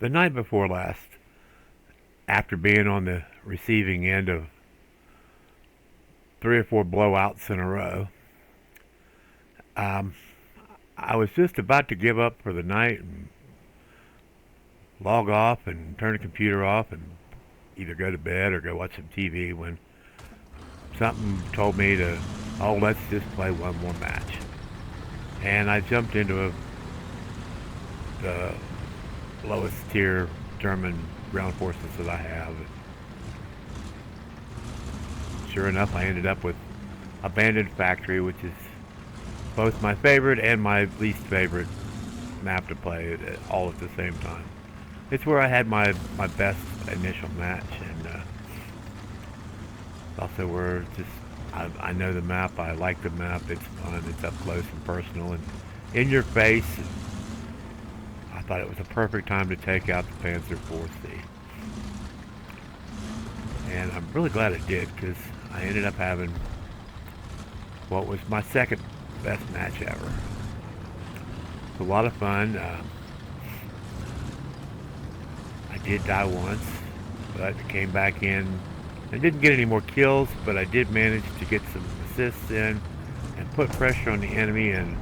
The night before last, after being on the receiving end of 3 or 4 blowouts in a row, um, I was just about to give up for the night and log off and turn the computer off and either go to bed or go watch some TV when something told me to, oh, let's just play one more match. And I jumped into the lowest tier German ground forces that I have. Sure enough, I ended up with Abandoned Factory, which is both my favorite and my least favorite map to play all at the same time. It's where I had my best initial match, and also where just I know the map, I like the map, it's fun, it's up close and personal and in your face. I thought it was a perfect time to take out the Panzer IV-C. And I'm really glad I did, because I ended up having what was my second best match ever. It's a lot of fun. I did die once, but I came back in. I didn't get any more kills, but I did manage to get some assists in and put pressure on the enemy and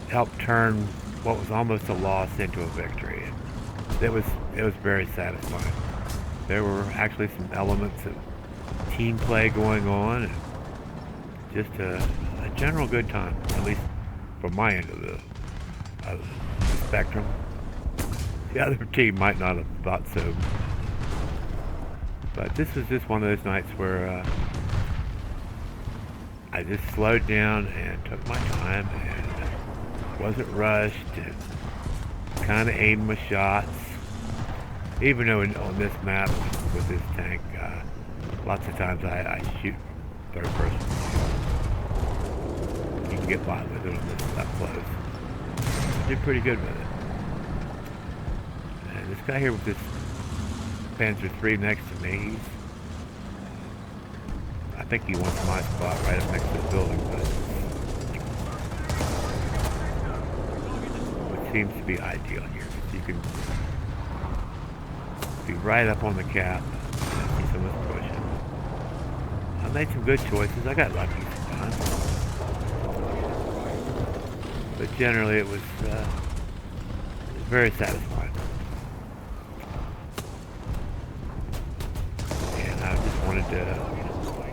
help turn what was almost a loss into a victory. And it was very satisfying. There were actually some elements of team play going on, and just a general good time, at least from my end of the spectrum. The other team might not have thought so. But this was just one of those nights where I just slowed down and took my time and wasn't rushed and kind of aimed my shots. Even though on this map with this tank, lots of times I shoot third person. You can get by with it on this up close. I did pretty good with it. And this guy here with this Panzer III next to me, I think he wants my spot right up next to the building, but it seems to be ideal here. You can be right up on the cap and see someone's pushing. I made some good choices. I got lucky sometimes, but generally it was very satisfying. Wanted to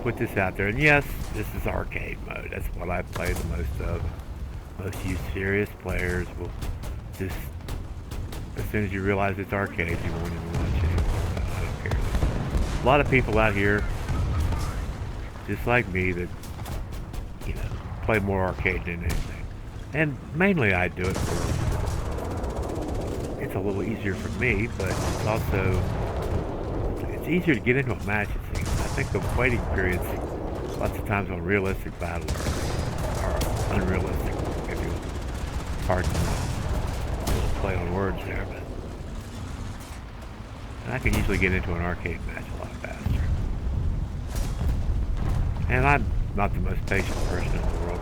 put this out there, and yes, this is arcade mode. That's what I play the most of. Most of you serious players will just, as soon as you realize it's arcade, you won't even watch it. I don't care. A lot of people out here, just like me, that play more arcade than anything, and mainly I do it for. It's a little easier for me, but it's also it's easier to get into a match. I think the waiting periods, lots of times on realistic battle, are unrealistic, if you pardon the play on words there. But I can usually get into an arcade match a lot faster. And I'm not the most patient person in the world.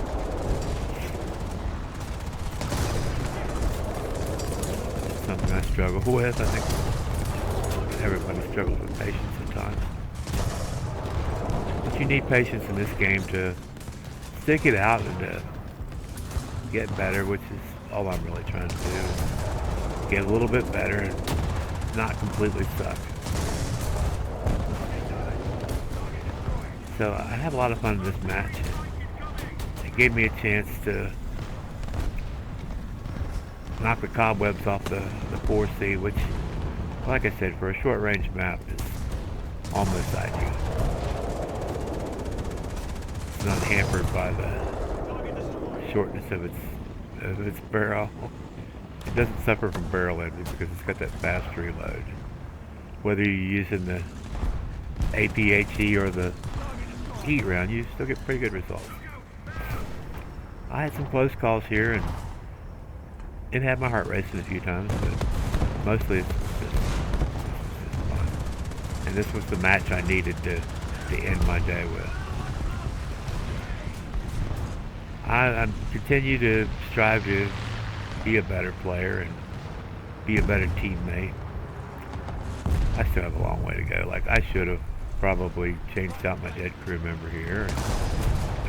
It's something I struggle with. I think everybody struggles with patience at times. You need patience in this game to stick it out and to get better, which is all I'm really trying to do. Get a little bit better and not completely suck. So I had a lot of fun in this match. It gave me a chance to knock the cobwebs off the 4C, which, like I said, for a short range map is almost ideal. Not hampered by the shortness of its barrel. It doesn't suffer from barrel envy because it's got that fast reload. Whether you're using the APHE or the heat round, you still get pretty good results. I had some close calls here, and it had my heart racing a few times, but mostly it's just fun. And this was the match I needed to end my day with. I continue to strive to be a better player and be a better teammate. I still have a long way to go. Like, I should have probably changed out my dead crew member here.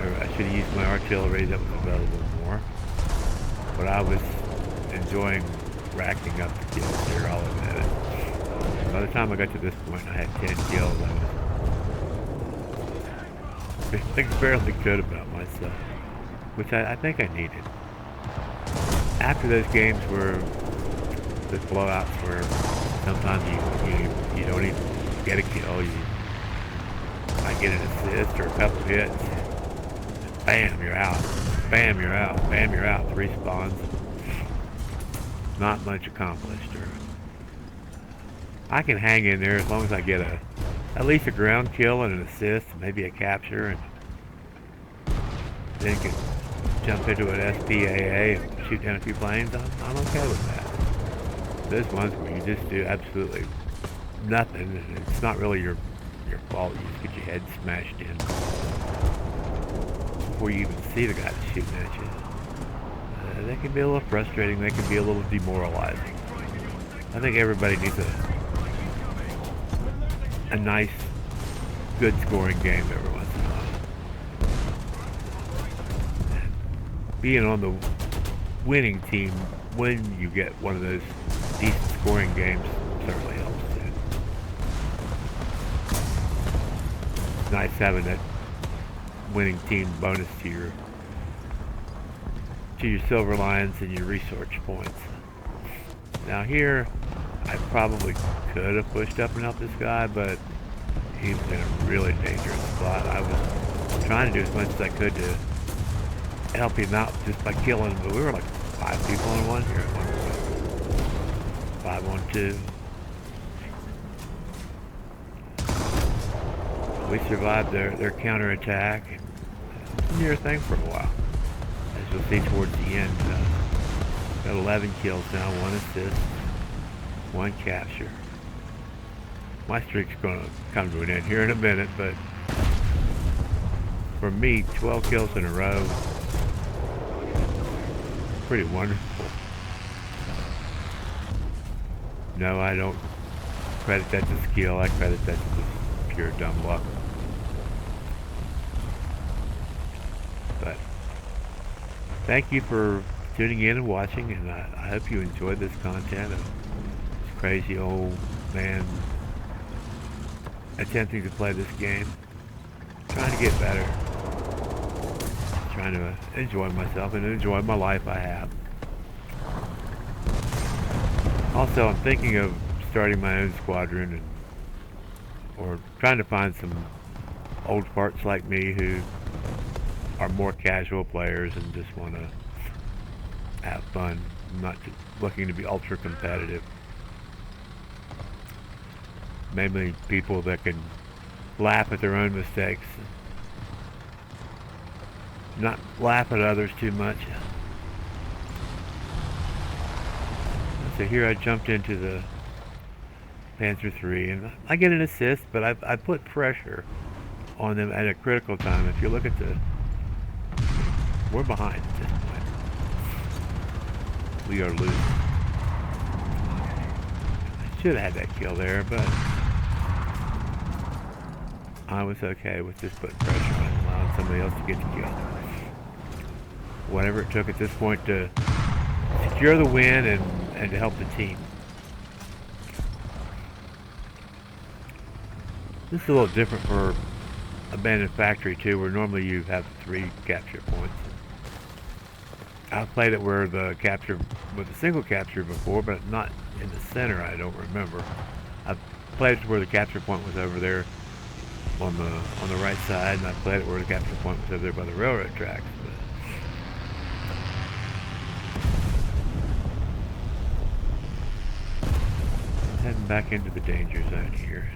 Or I should have used my artillery that was available more. But I was enjoying racking up the kills here, I'll admit it. By the time I got to this point, I had 10 kills. I was fairly good about myself, which I think I needed. After those games where the blowouts where sometimes you don't even get a kill, you might get an assist or a couple hits, bam, you're out, bam, you're out, bam, you're out, 3 spawns. Not much accomplished. Or I can hang in there as long as I get at least a ground kill and an assist, maybe a capture, and then can jump into an SPAA and shoot down a few planes. I'm okay with that. Those ones where you just do absolutely nothing, and it's not really your fault. You just get your head smashed in before you even see the guy shooting at you. They can be a little frustrating. They can be a little demoralizing. I think everybody needs a nice, good scoring game every once in a while. And being on the winning team when you get one of those decent scoring games certainly helps too. It's nice having that winning team bonus to your silver lines and your research points. Now here, I probably could have pushed up and helped this guy, but he was in a really dangerous spot. I was trying to do as much as I could to help him out just by killing him, but we were like 5 people on one here at one point. 5 on 2. We survived their counterattack, and it was a near thing for a while. As you'll see towards the end, got 11 kills now, 1 assist, 1 capture. My streak's going to come to an end here in a minute, but for me, 12 kills in a row, pretty wonderful. No, I don't credit that to skill. I credit that to just pure dumb luck. But thank you for tuning in and watching, and I hope you enjoyed this content of this crazy old man attempting to play this game, trying to get better, trying to enjoy myself and enjoy my life I have. Also, I'm thinking of starting my own squadron, or trying to find some old farts like me who are more casual players and just want to have fun. I'm not looking to be ultra competitive. Mainly people that can laugh at their own mistakes, not laugh at others too much. So here I jumped into the Panzer III, and I get an assist, but I put pressure on them at a critical time. If you look at we're behind at this point. We are losing. I should have had that kill there, but I was okay with just putting pressure on and allowing somebody else to get the kill. Whatever it took at this point to secure the win and to help the team. This is a little different for Abandoned Factory too, where normally you have 3 capture points. I've played it where the capture with a single capture before, but not in the center. I don't remember. I've played it where the capture point was over there on the right side, and I played it where the capture point was over there by the railroad tracks. Heading back into the danger zone here.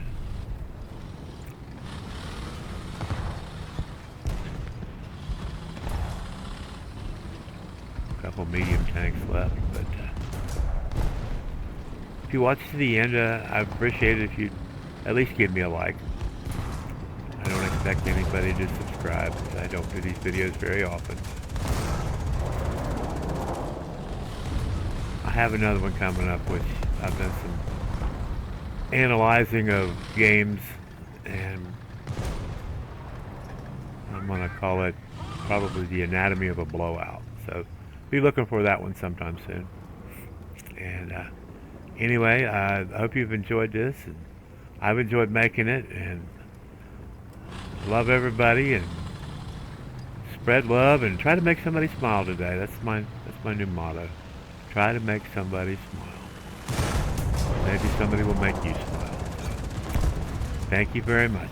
Couple medium tanks left, but if you watch to the end, I appreciate it if you at least give me a like. I don't expect anybody to subscribe, because I don't do these videos very often. I have another one coming up, which I've done some analyzing of games, and I'm going to call it probably the anatomy of a blowout. So be looking for that one sometime soon. And anyway, I hope you've enjoyed this. And I've enjoyed making it, and love everybody, and spread love, and try to make somebody smile today. That's my new motto. Try to make somebody smile. Maybe somebody will make you smile. So, thank you very much.